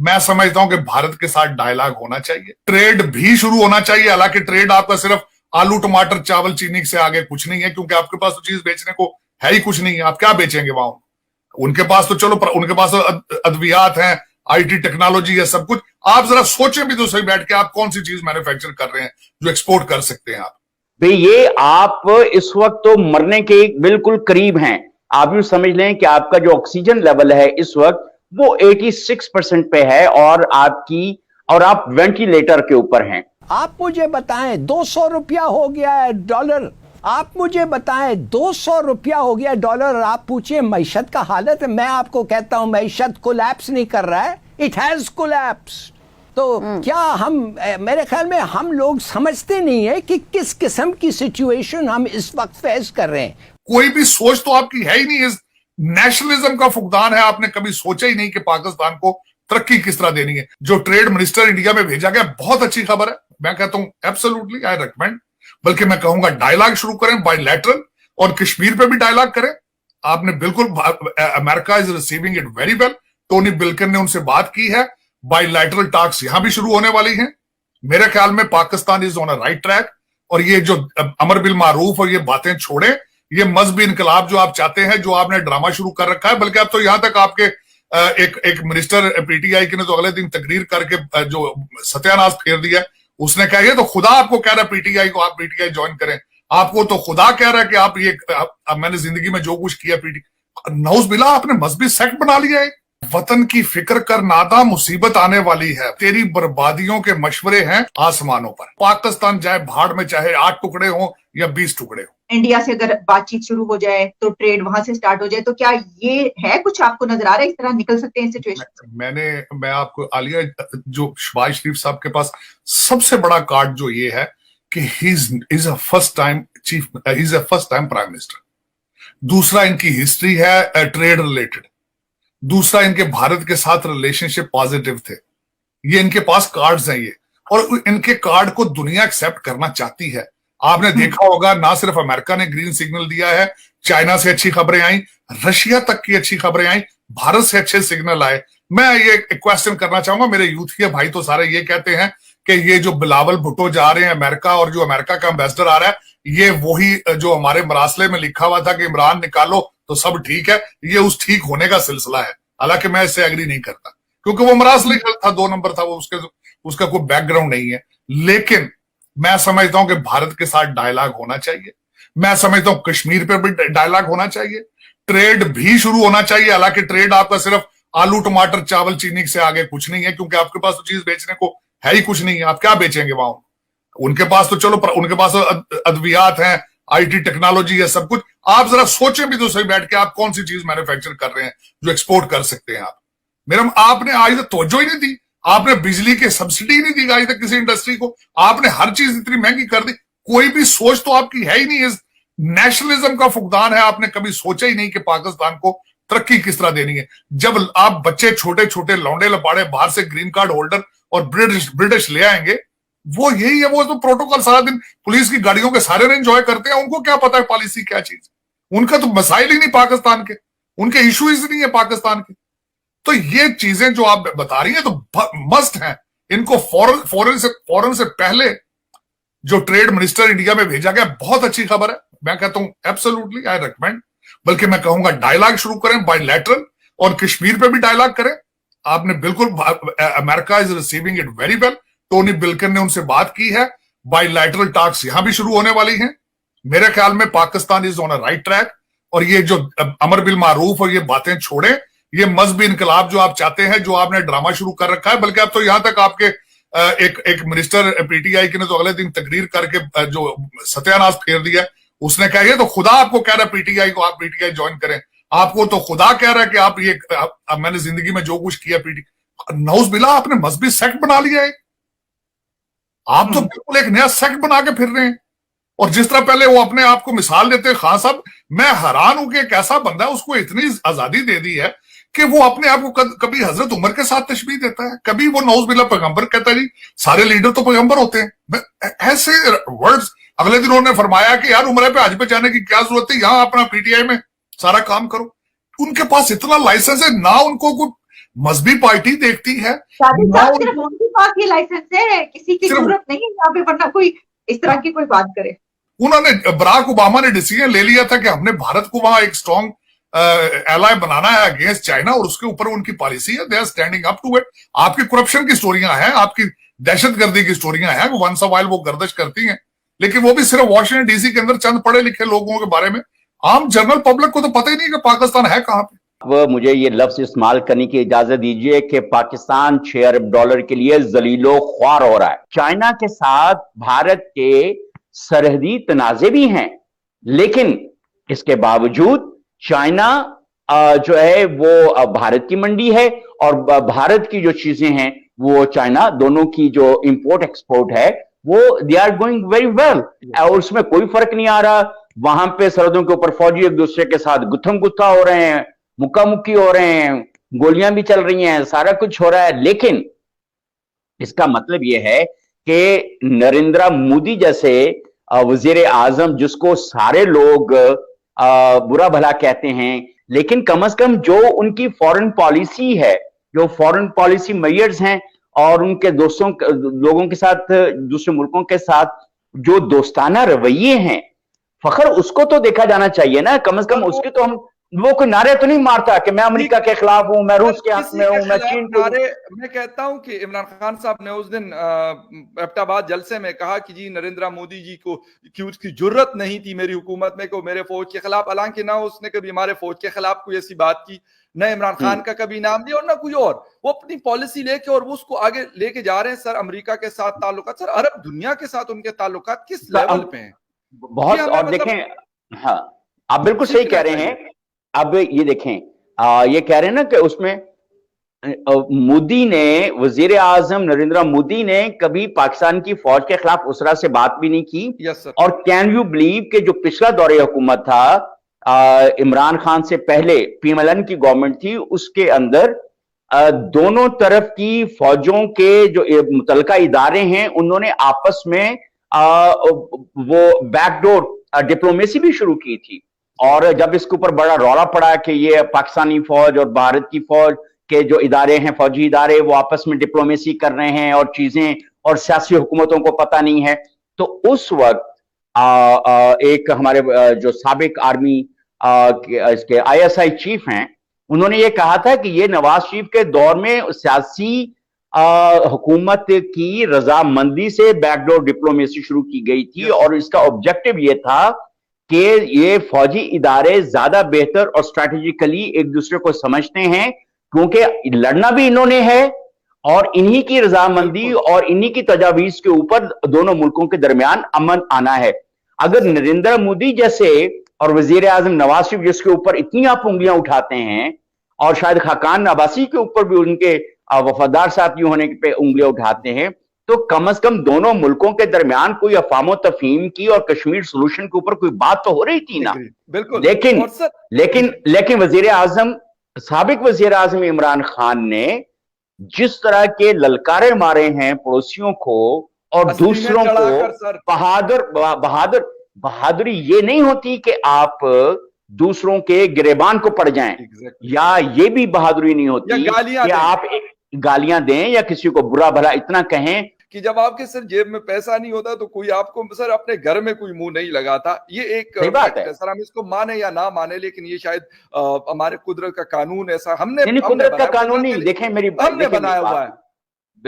मैं समझता हूं कि भारत के साथ डायलॉग होना चाहिए, ट्रेड भी शुरू होना चाहिए। हालांकि ट्रेड आपका सिर्फ आलू टमाटर चावल चीनी से आगे कुछ नहीं है, क्योंकि आपके पास तो चीज बेचने को है ही कुछ नहीं है। आप क्या बेचेंगे वहां? उनके पास तो चलो, उनके पास तो अद्वियात हैं, आईटी टेक्नोलॉजी है, सब कुछ। आप जरा सोचें भी तो सही बैठ के, आप कौन सी चीज मैन्युफैक्चर कर रहे हैं जो एक्सपोर्ट कर सकते हैं आप? भाई ये आप इस वक्त तो मरने के बिल्कुल करीब हैं। आप यूं समझ लें कि आपका जो ऑक्सीजन लेवल है इस वक्त वो 86% पे है और आप वेंटिलेटर के ऊपर हैं। आप मुझे बताएं 200 रुपया हो गया है डॉलर। आप मुझे बताएं 200 रुपया हो गया डॉलर और आप पूछिए मईशत का हालत है। मैं आपको कहता हूं मईशत कोलैप्स नहीं कर रहा है, इट हैज कोलैप्स। तो क्या हम, मेरे ख्याल में हम लोग समझते नहीं है कि किस किस्म की सिचुएशन हम इस वक्त फेस कर रहे हैं। कोई भी सोच तो आपकी है ही नहीं। इस नेशनलिज्म का फुकदान है। आपने कभी सोचा ही नहीं कि पाकिस्तान को तरक्की किस तरह देनी है। जो ट्रेड मिनिस्टर इंडिया में भेजा गया, बहुत अच्छी खबर है। मैं कहता हूं एब्सोल्युटली आई रिकमेंड, बल्कि मैं कहूंगा डायलॉग शुरू करें बायलैटरल, और कश्मीर पे भी डायलॉग करें। आपने बिल्कुल, America is receiving it very well. Tony Blinken ने उनसे बात की है, बायलैटरल टॉक्स यहां भी शुरू होने वाली हैं। मेरे ख्याल में Pakistan is on a right track. और ये जो अमर बिल मारूफ और ये बातें छोड़े, ये मजहबी इनकलाब जो आप चाहते हैं, जो आपने ड्रामा शुरू कर रखा है, बल्कि अब तो यहां तक आपके एक मिनिस्टर पीटीआई के ने तो अगले दिन तकरीर करके जो सत्यानाश फेर दिया। उसने कहा ये तो खुदा आपको कह रहा है पीटीआई को, आप पीटीआई ज्वाइन करें। आपको तो खुदा कह रहा है कि आप ये मैंने जिंदगी में जो कुछ किया नौज बिला आपने मजहबी सेक्ट बना लिया है। वतन की फिक्र कर नादा, मुसीबत आने वाली है। तेरी बर्बादियों के मशवरे हैं आसमानों पर। पाकिस्तान जाए भाड़ में, चाहे 8 टुकड़े हो या 20 टुकड़े हो। इंडिया से अगर बातचीत शुरू हो जाए तो ट्रेड वहां से स्टार्ट हो जाए, तो क्या ये है कुछ आपको नजर आ रहा है इस तरह निकल सकते हैं सिचुएशन? मैं आपको आलिया, जो शहबाज शरीफ साहब के पास सबसे बड़ा कार्ड जो ये है कि he is a first time prime minister. दूसरा इनकी हिस्ट्री है ट्रेड रिलेटेड। दूसरा इनके भारत के साथ रिलेशनशिप पॉजिटिव थे। ये इनके पास कार्ड्स हैं ये, और इनके कार्ड को दुनिया एक्सेप्ट करना चाहती है। आपने देखा होगा, ना सिर्फ अमेरिका ने ग्रीन सिग्नल दिया है, चाइना से अच्छी खबरें आई, रशिया तक की अच्छी खबरें आई, भारत से अच्छे सिग्नल आए। मैं ये क्वेश्चन करना चाहूंगा, मेरे यूथ के भाई तो सारे ये कहते हैं कि ये जो बिलावल भुट्टो जा रहे हैं अमेरिका, और जो अमेरिका का एम्बेसडर आ रहा है, ये वही जो हमारे मरासले में लिखा हुआ था कि इमरान निकालो तो सब ठीक है, ये उस ठीक होने का सिलसिला है। हालांकि मैं इससे एग्री नहीं करता, क्योंकि वो मरासले था, 2 नंबर था वो, उसका कोई बैकग्राउंड नहीं है। लेकिन मैं समझता हूं कि भारत के साथ डायलॉग होना चाहिए। मैं समझता हूं कश्मीर पे भी डायलॉग होना चाहिए, ट्रेड भी शुरू होना चाहिए। हालांकि ट्रेड आपका सिर्फ आलू टमाटर चावल चीनी से आगे कुछ नहीं है, क्योंकि आपके पास तो चीज बेचने को है ही कुछ नहीं है। आप क्या बेचेंगे वहां? उनके पास तो चलो, उनके पास तो अद्वियात हैं, आईटी टेक्नोलॉजी है, सब कुछ। आप जरा सोचें भी तो सही बैठ के, आप कौन सी चीज मैन्युफैक्चर कर रहे हैं जो एक्सपोर्ट कर सकते हैं आप? मेरा आपने आज तक तवज्जो ही नहीं दी। आपने बिजली के सब्सिडी नहीं दी आज तक किसी इंडस्ट्री को। आपने हर चीज इतनी महंगी कर दी। कोई भी सोच तो आपकी है ही नहीं। इस नेशनलिज्म का फुकदान है। आपने कभी सोचा ही नहीं कि पाकिस्तान को तरक्की किस तरह देनी है। जब आप बच्चे छोटे छोटे लौंडे लपाड़े बाहर से ग्रीन कार्ड होल्डर और ब्रिटिश ले आएंगे, वो यही है। वो तो प्रोटोकॉल सारा दिन पुलिस की गाड़ियों के सारे एंजॉय करते हैं। उनको क्या पता है पॉलिसी क्या चीज? उनका तो मसाइल ही नहीं पाकिस्तान के, उनके इश्यूज नहीं है पाकिस्तान के। तो ये चीजें जो आप बता रही हैं तो मस्ट हैं। इनको फौरन से पहले जो ट्रेड मिनिस्टर इंडिया में भेजा गया, बहुत अच्छी खबर है। मैं कहता हूं एब्सोल्युटली आई रिकमेंड, बल्कि मैं कहूंगा डायलॉग शुरू करें बायलैटरल, और कश्मीर पे भी डायलॉग करें। आपने बिल्कुल, America is receiving it very well. Tony Blinken ने उनसे बात की है, बायलैटरल टॉक्स यहां भी शुरू होने वाली हैं। मेरे ख्याल में Pakistan is on a right track. और ये जो अमर बिल मारूफ और ये बातें छोड़े, ये मजहबी इनकलाब जो आप चाहते हैं, जो आपने ड्रामा शुरू कर रखा है, बल्कि अब तो यहां तक आपके एक मिनिस्टर पीटीआई के ने तो अगले दिन तकरीर करके जो सत्यानाश फेर दिया। उसने कहा ये तो खुदा आपको कह रहा है पीटीआई को, आप पीटीआई ज्वाइन करें। आपको तो खुदा कह रहा है कि आप ये मैंने जिंदगी में जो कुछ किया नौज बिला आपने मजहबी सेक्ट बना लिया है। आप तो बिल्कुल एक नया सेक्ट बना के फिर रहे हैं। और जिस तरह पहले वो अपने आप को मिसाल देते हैं, खान साहब, मैं हैरान हूं कि एक ऐसा बंदा है, उसको इतनी आजादी दे दी है कि वो अपने आप को कभी हजरत उमर के साथ तशबीह देता है, कभी वो नौज बिल्ला पैगंबर कहता है जी सारे लीडर तो पैगंबर होते हैं। ऐसे वर्ड्स। अगले दिन उन्होंने फरमाया कि यार उम्र पे हज पे जाने की क्या जरूरत है, यहां अपना पीटीआई में सारा काम करो। उनके पास इतना लाइसेंस है ना, उनको कोई मजहबी पार्टी देखती है। साजिद साहब, सिर्फ उनके पास ये लाइसेंस है, किसी की जरूरत नहीं है यहाँ पे, वरना कोई इस तरह की कोई बात करे। उन्होंने, बराक ओबामा ने डिसीजन ले लिया था कि हमने भारत को वहां एक स्ट्रॉन्ग एलाय बनाना है अगेंस्ट चाइना, और उसके ऊपर उनकी पॉलिसी है, they are standing up to it. आपकी करप्शन की स्टोरियां हैं, आपकी दहशतगर्दी की स्टोरियां हैं, वंस वाइल वो गर्दिश करती हैं, लेकिन वो भी सिर्फ वॉशिंगटन डीसी के अंदर चंद पढ़े लिखे लोगों के बारे में। आम जनरल पब्लिक को तो पता ही नहीं कि पाकिस्तान है कहां पे। अब मुझे ये लफ्ज इस्तेमाल करने की इजाजत दीजिए कि पाकिस्तान $6 अरब के लिए जलीलो ख्वार हो रहा है। चाइना के साथ भारत के सरहदी तनाजे भी हैं, लेकिन इसके बावजूद चाइना जो है वो भारत की मंडी है, और भारत की जो चीजें हैं वो चाइना, दोनों की जो इंपोर्ट एक्सपोर्ट है वो they are going very well, और उसमें कोई फर्क नहीं आ रहा। वहां पे सरहदों के ऊपर फौजी एक दूसरे के साथ गुत्थम गुत्था हो रहे हैं, मुक्का-मुक्की हो रहे हैं, गोलियां भी चल रही हैं, सारा कुछ हो रहा है। लेकिन इसका मतलब यह है कि नरेंद्र मोदी जैसे वजीर आजम, जिसको सारे लोग बुरा भला कहते हैं, लेकिन कम से कम जो उनकी फॉरेन पॉलिसी है, जो फॉरेन पॉलिसी मेजर्स हैं, और उनके लोगों के साथ, दूसरे मुल्कों के साथ जो दोस्ताना रवैये हैं, फखर उसको तो देखा जाना चाहिए ना। कम से कम उसके तो हम, वो कोई नारे तो नहीं मारता कि मैं अमेरिका के खिलाफ हूं, मैं रूस के हक में हूं, मैं चीन को। मैं कहता हूं कि इमरान खान साहब ने उस दिन एबटाबाद जलसे में कहा कि जी नरेंद्र मोदी जी को कि उसकी जुर्रत नहीं थी मेरी हुकूमत में को मेरे फौज के खिलाफ, हालांकि ना उसने कभी हमारे फौज के खिलाफ कोई ऐसी बात की, न इमरान खान का कभी नाम दिया और ना कोई और। वो अपनी पॉलिसी लेके और वो उसको आगे लेके जा रहे हैं। सर अमेरिका के साथ ताल्लुकात, सर अरब दुनिया के साथ उनके ताल्लुकात किस लेवल पे हैं बहुत। और देखें, हाँ आप बिल्कुल सही कह रहे हैं। अब ये देखें, ये कह रहे हैं ना कि उसमें मोदी ने, वजीर आजम नरेंद्र मोदी ने कभी पाकिस्तान की फौज के खिलाफ उस तरह से बात भी नहीं की। Yes sir. और कैन यू बिलीव कि जो पिछला दौरे हुकूमत था इमरान खान से पहले, पीएमएलएन की गवर्नमेंट थी, उसके अंदर दोनों तरफ की फौजों के जो मुतलका इदारे हैं उन्होंने आपस में वो बैकडोर डिप्लोमेसी भी शुरू की थी। और जब इसके ऊपर बड़ा रौला पड़ा कि ये पाकिस्तानी फौज और भारत की फौज के जो इदारे हैं, फौजी इदारे, वो आपस में डिप्लोमेसी कर रहे हैं और चीजें, और सियासी हुकूमतों को पता नहीं है, तो उस वक्त एक हमारे जो साबिक आर्मी इसके आईएसआई चीफ हैं, उन्होंने ये कहा था कि ये नवाज शरीफ के दौर में सियासी हुकूमत की रजामंदी से बैकडोर डिप्लोमेसी शुरू की गई थी, और इसका ऑब्जेक्टिव ये था कि ये फौजी इदारे ज्यादा बेहतर और स्ट्रैटेजिकली एक दूसरे को समझते हैं, क्योंकि लड़ना भी इन्होंने है और इन्हीं की रजामंदी और इन्हीं की तजावीज के ऊपर दोनों मुल्कों के दरमियान अमन आना है। अगर नरेंद्र मोदी जैसे और वजीर आजम नवाज शरीफ, जिसके ऊपर इतनी आप उंगलियां उठाते हैं, और शायद खाकान अब्बासी के ऊपर भी उनके वफादार साथी होने पे उंगलियां उठाते हैं, तो कम से कम दोनों मुल्कों के दरमियान कोई अफामो तफहीम की और कश्मीर सोल्यूशन के ऊपर कोई बात तो हो रही थी ना। बिल्कुल। लेकिन वजीर आजम, साबिक वजीर आजम इमरान खान ने जिस तरह के ललकारे मारे हैं पड़ोसियों को और दूसरों को, बहादुरी ये नहीं होती कि आप दूसरों के गिरेबान को पड़ जाएं, या ये भी बहादुरी नहीं होती कि आप गालियां दें या किसी को बुरा भला इतना कहें कि जब आपके सर जेब में पैसा नहीं होता तो कोई आपको सर अपने घर में कोई मुंह नहीं लगाता। ये एक बात है सर, हम इसको माने या ना माने, लेकिन ये शायद हमारे कुदरत का कानून ऐसा, हमने कुदरत का कानून नहीं, देखें मेरी हमने बनाया हुआ है।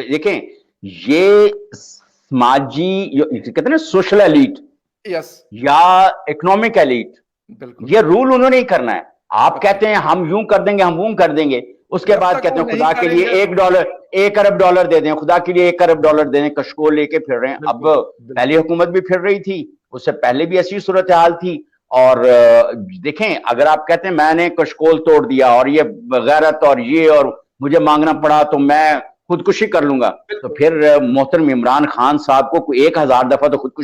देखें, ये समाजी कहते हैं ना सोशल एलीट, यस, या इकोनॉमिक एलीट, बिल्कुल, ये रूल उन्होंने ही करना है। आप कहते हैं हम यूं कर देंगे, हम वो कर देंगे, उसके बाद कहते हैं खुदा के लिए $1 अरब दे दें, खुदा के लिए $1 अरब दे दें, कशकोल लेके फिर रहे हैं। अब पहली हुकूमत भी फिर रही थी, उससे पहले भी ऐसी सूरत हाल थी। और देखें, अगर आप कहते हैं मैंने कशकोल तोड़ दिया और ये गैरत और ये और मुझे मांगना पड़ा तो मैं खुदकुशी कर लूंगा, तो फिर मोहतरम इमरान खान साहब को 1000 दफा तो खुदकुशी